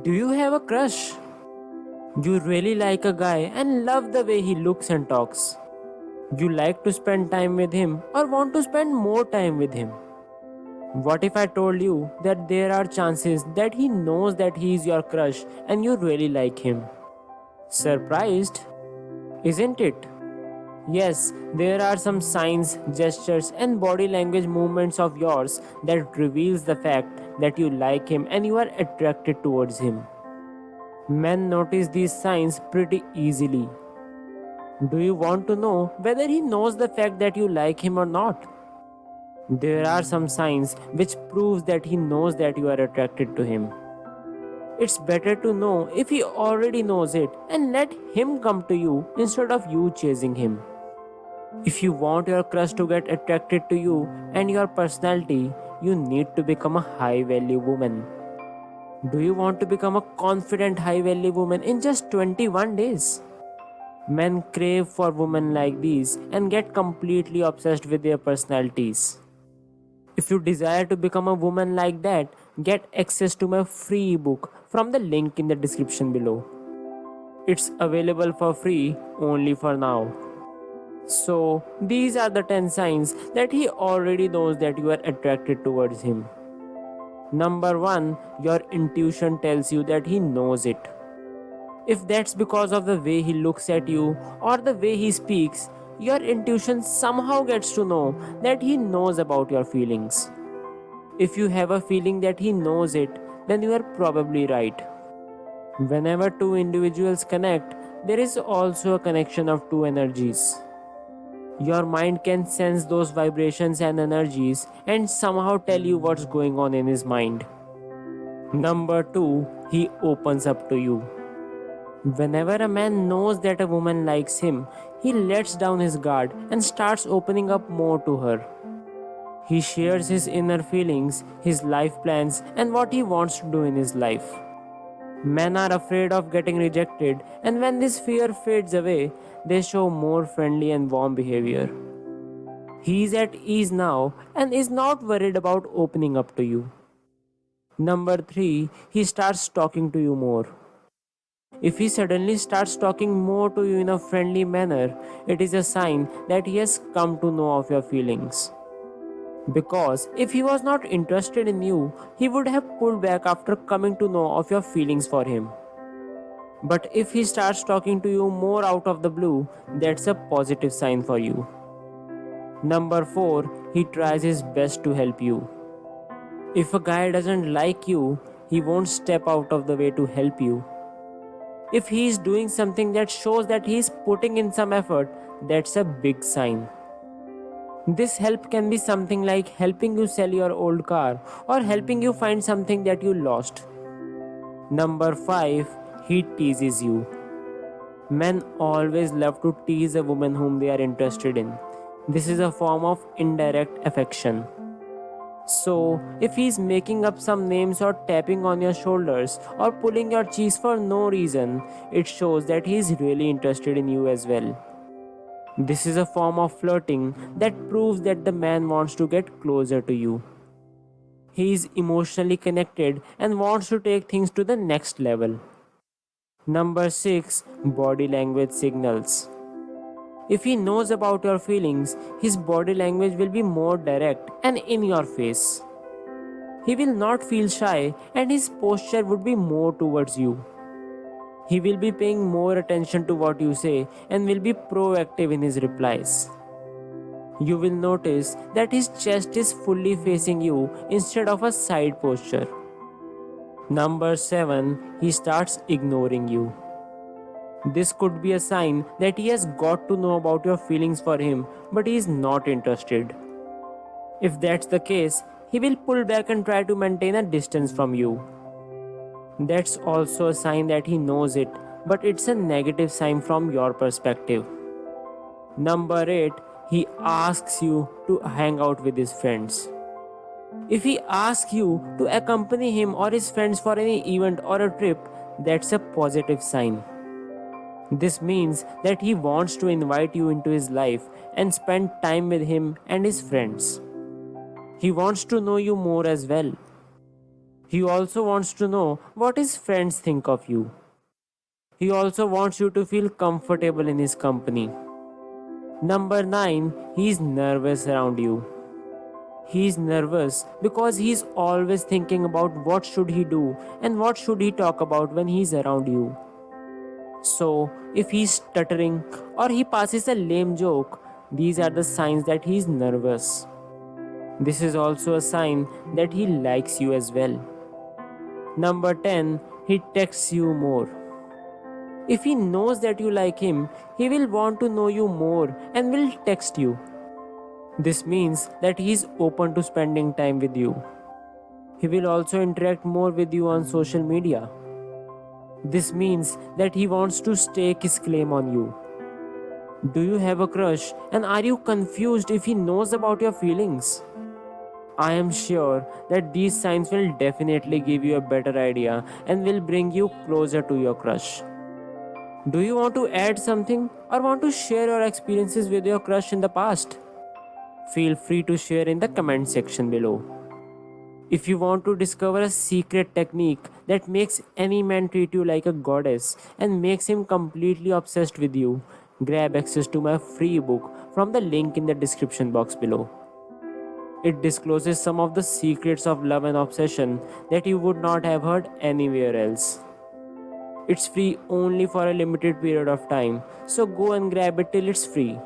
Do you have a crush? You really like a guy and love the way he looks and talks. You like to spend time with him or want to spend more time with him. What if I told you that there are chances that he knows that he is your crush and you really like him? Surprised, isn't it? Yes, there are some signs, gestures and body language movements of yours that reveals the fact that you like him and you are attracted towards him. Men notice these signs pretty easily. Do you want to know whether he knows the fact that you like him or not? There are some signs which proves that he knows that you are attracted to him. It's better to know if he already knows it and let him come to you instead of you chasing him. If you want your crush to get attracted to you and your personality, you need to become a high value woman. Do you want to become a confident high value woman in just 21 days? Men crave for women like these and get completely obsessed with their personalities. If you desire to become a woman like that, get access to my free ebook from the link in the description below. It's available for free only for now. So, these are the 10 signs that he already knows that you are attracted towards him. Number 1, your intuition tells you that he knows it. If that's because of the way he looks at you or the way he speaks, your intuition somehow gets to know that he knows about your feelings. If you have a feeling that he knows it, then you are probably right. Whenever two individuals connect, there is also a connection of two energies. Your mind can sense those vibrations and energies and somehow tell you what's going on in his mind. Number 2, he opens up to you. Whenever a man knows that a woman likes him, he lets down his guard and starts opening up more to her. He shares his inner feelings, his life plans, and what he wants to do in his life. Men are afraid of getting rejected, and when this fear fades away, they show more friendly and warm behavior. He is at ease now and is not worried about opening up to you. Number 3, he starts talking to you more. If he suddenly starts talking more to you in a friendly manner, it is a sign that he has come to know of your feelings. Because if he was not interested in you, he would have pulled back after coming to know of your feelings for him. But if he starts talking to you more out of the blue, that's a positive sign for you. Number 4, he tries his best to help you. If a guy doesn't like you, he won't step out of the way to help you. If he is doing something that shows that he is putting in some effort, that's a big sign. This help can be something like helping you sell your old car or helping you find something that you lost. Number 5, he teases you. Men always love to tease a woman whom they are interested in. This is a form of indirect affection. So, if he is making up some names or tapping on your shoulders or pulling your cheeks for no reason, it shows that he is really interested in you as well. This is a form of flirting that proves that the man wants to get closer to you. He is emotionally connected and wants to take things to the next level. Number 6, body language signals. If he knows about your feelings, his body language will be more direct and in your face. He will not feel shy and his posture would be more towards you. He will be paying more attention to what you say and will be proactive in his replies. You will notice that his chest is fully facing you instead of a side posture. Number 7, he starts ignoring you. This could be a sign that he has got to know about your feelings for him, but he is not interested. If that's the case, he will pull back and try to maintain a distance from you. That's also a sign that he knows it, but it's a negative sign from your perspective. Number 8, he asks you to hang out with his friends. If he asks you to accompany him or his friends for any event or a trip, that's a positive sign. This means that he wants to invite you into his life and spend time with him and his friends. He wants to know you more as well. He also wants to know what his friends think of you. He also wants you to feel comfortable in his company. Number 9, he is nervous around you. He is nervous because he is always thinking about what should he do and what should he talk about when he is around you. So, if he is stuttering or he passes a lame joke, these are the signs that he is nervous. This is also a sign that he likes you as well. Number 10, he texts you more. If he knows that you like him, he will want to know you more and will text you. This means that he is open to spending time with you. He will also interact more with you on social media. This means that he wants to stake his claim on you. Do you have a crush and are you confused if he knows about your feelings? I am sure that these signs will definitely give you a better idea and will bring you closer to your crush. Do you want to add something or want to share your experiences with your crush in the past? Feel free to share in the comment section below. If you want to discover a secret technique that makes any man treat you like a goddess and makes him completely obsessed with you, grab access to my free book from the link in the description box below. It discloses some of the secrets of love and obsession that you would not have heard anywhere else. It's free only for a limited period of time, so go and grab it till it's free.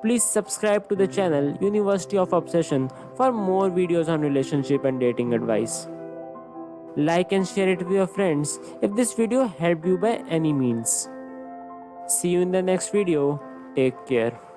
Please subscribe to the channel University of Obsession for more videos on relationship and dating advice. Like and share it with your friends if this video helped you by any means. See you in the next video. Take care.